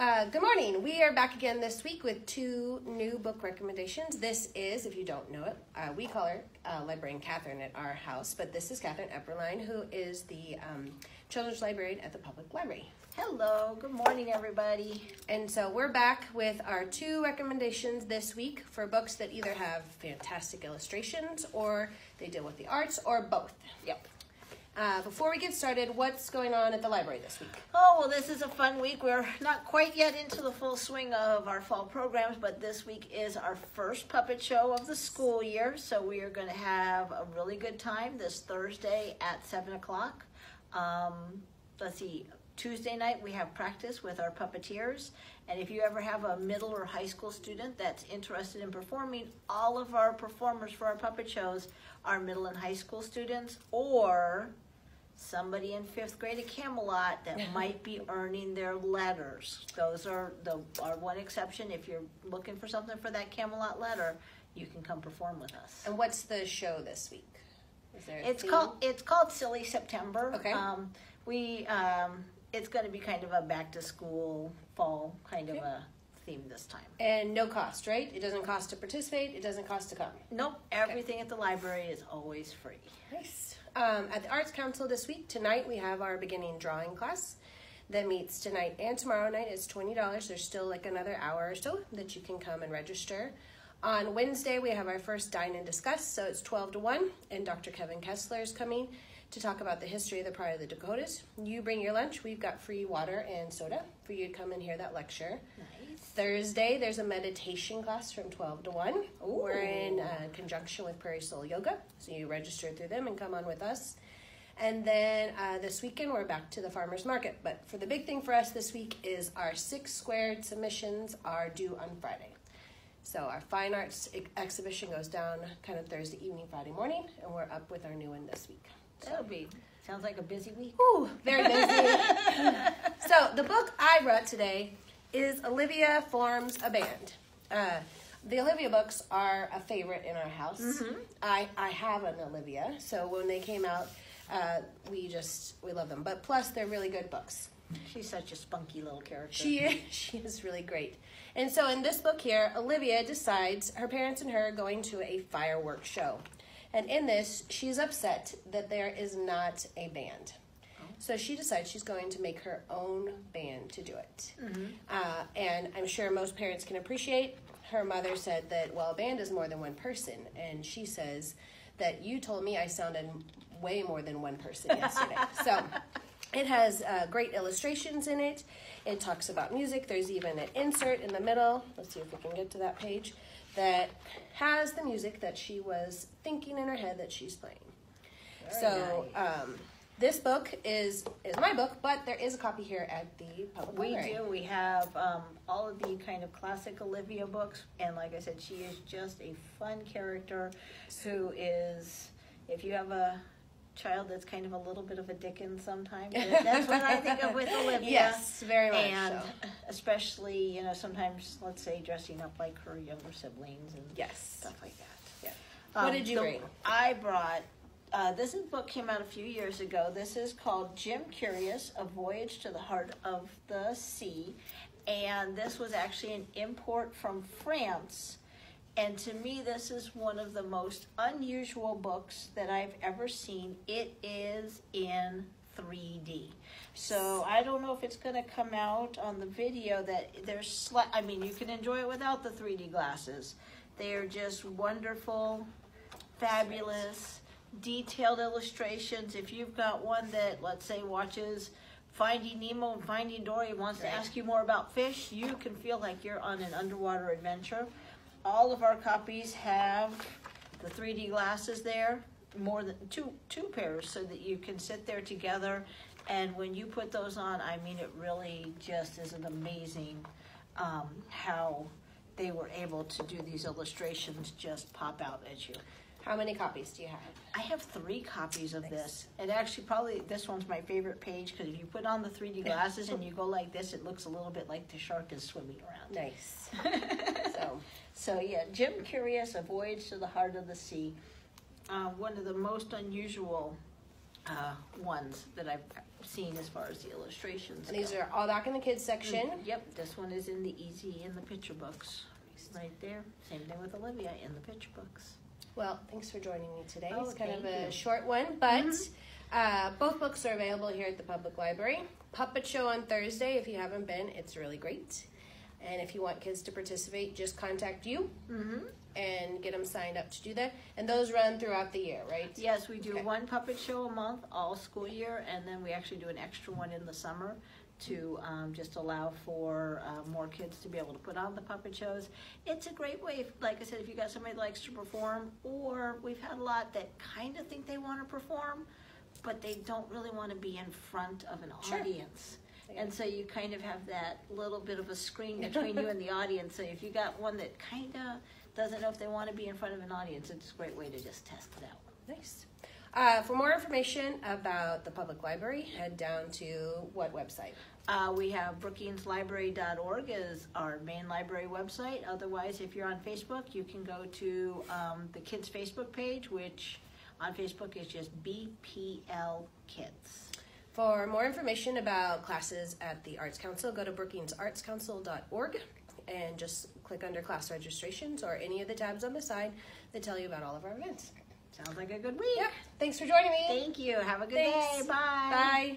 Good morning. We are back again this week with 2 new book recommendations. This is, if you don't know it, we call her librarian Katherine at our house, but this is Katherine Eberline, who is the children's librarian at the public library. Hello, good morning everybody. And so we're back with our 2 recommendations this week for books that either have fantastic illustrations or they deal with the arts or both. Yep. Before we get started, what's going on at the library this week? Oh, well, this is a fun week. We're not quite yet into the full swing of our fall programs, but this week is our first puppet show of the school year. So we are going to have a really good time this Thursday at 7 o'clock. Let's see, Tuesday night we have practice with our puppeteers. And if you ever have a middle or high school student that's interested in performing, all of our performers for our puppet shows are middle and high school students or somebody in 5th grade at Camelot that might be earning their letters. Those are our one exception. If you're looking for something for that Camelot letter, you can come perform with us. And what's the show this week? Is there a theme? It's called Silly September. Okay. It's going to be kind of a back to school fall kind of a theme this time. And no cost, right? It doesn't cost to participate. It doesn't cost to come. Nope. Everything at the library is always free. Nice. At the Arts Council this week, tonight we have our beginning drawing class that meets tonight and tomorrow night. It's $20. There's still like another hour or so that you can come and register. On Wednesday, we have our first Dine and Discuss, so it's 12 to 1, and Dr. Kevin Kessler is coming to talk about the history of the Pride of the Dakotas. You bring your lunch. We've got free water and soda for you to come and hear that lecture. Nice. Thursday, there's a meditation class from 12 to 1. Ooh. We're in conjunction with Prairie Soul Yoga, so you register through them and come on with us. And then this weekend, we're back to the farmer's market. But for the big thing for us this week is our 6 squared submissions are due on Friday. So our fine arts exhibition goes down kind of Thursday evening, Friday morning, and we're up with our new one this week. Sounds like a busy week. Ooh, very busy. So the book I brought today is Olivia Forms a Band. The Olivia books are a favorite in our house. Mm-hmm. I have an Olivia, so when they came out, we love them. But plus, they're really good books. She's such a spunky little character. She is really great. And so in this book here, Olivia decides her parents and her are going to a fireworks show. And in this, she's upset that there is not a band. So she decides she's going to make her own band to do it. Mm-hmm. And I'm sure most parents can appreciate. Her mother said that, well, a band is more than one person. And she says that you told me I sounded way more than one person yesterday. So it has great illustrations in it. It talks about music. There's even an insert in the middle. Let's see if we can get to that page. That has the music that she was thinking in her head that she's playing. Very nice. This book is my book, but there is a copy here at the public library. We do. We have all of the kind of classic Olivia books, and like I said, she is just a fun character who is, if you have a child that's kind of a little bit of a Dickens sometimes, that's what I think of with Olivia. Yes, very much and so. Especially, sometimes, let's say, dressing up like her younger siblings and stuff like that. Yeah. What did you bring? I brought, this book came out a few years ago. This is called Jim Curious, A Voyage to the Heart of the Sea. And this was actually an import from France. And to me, this is one of the most unusual books that I've ever seen. It is in 3D. So I don't know if it's going to come out on the video that there's, you can enjoy it without the 3D glasses. They are just wonderful, fabulous, detailed illustrations. If you've got one that, let's say, watches Finding Nemo and Finding Dory and wants to ask you more about fish, you can feel like you're on an underwater adventure. All of our copies have the 3D glasses there, more than two pairs, so that you can sit there together. And when you put those on, it really just is an amazing how they were able to do these illustrations just pop out at you. How many copies do you have? I have 3 copies of this. And actually, probably this one's my favorite page, because if you put on the 3D glasses and you go like this, it looks a little bit like the shark is swimming around. Nice. So yeah, Jim Curious, A Voyage to the Heart of the Sea. One of the most unusual ones that I've seen as far as the illustrations. And these go. are all back in the kids section. Yep, this one is in the easy in the picture books. Right there. Same thing with Olivia in the picture books. Well, thanks for joining me today. Oh, It's kind of thank a you. short one, but both books are available here at the public library. Puppet show on Thursday. If you haven't been, it's really great. And if you want kids to participate, just contact you and get them signed up to do that. And those run throughout the year, right? Yes, we do Okay. one puppet show a month, all school year, and then we actually do an extra one in the summer to just allow for more kids to be able to put on the puppet shows. It's a great way, like I said, if you got somebody that likes to perform, or we've had a lot that kind of think they want to perform, but they don't really want to be in front of an Sure. audience. Yeah. And so you kind of have that little bit of a screen between you and the audience. So if you got one that kind of doesn't know if they want to be in front of an audience, it's a great way to just test it out. Nice. For more information about the public library, head down to what website? We have brookingslibrary.org is our main library website. Otherwise, if you're on Facebook, you can go to the kids' Facebook page, which on Facebook is just BPL Kids. For more information about classes at the Arts Council, go to brookingsartscouncil.org and just click under class registrations or any of the tabs on the side that tell you about all of our events. Sounds like a good week. Yep. Thanks for joining me. Thank you. Have a good Thanks. day. Bye. Bye.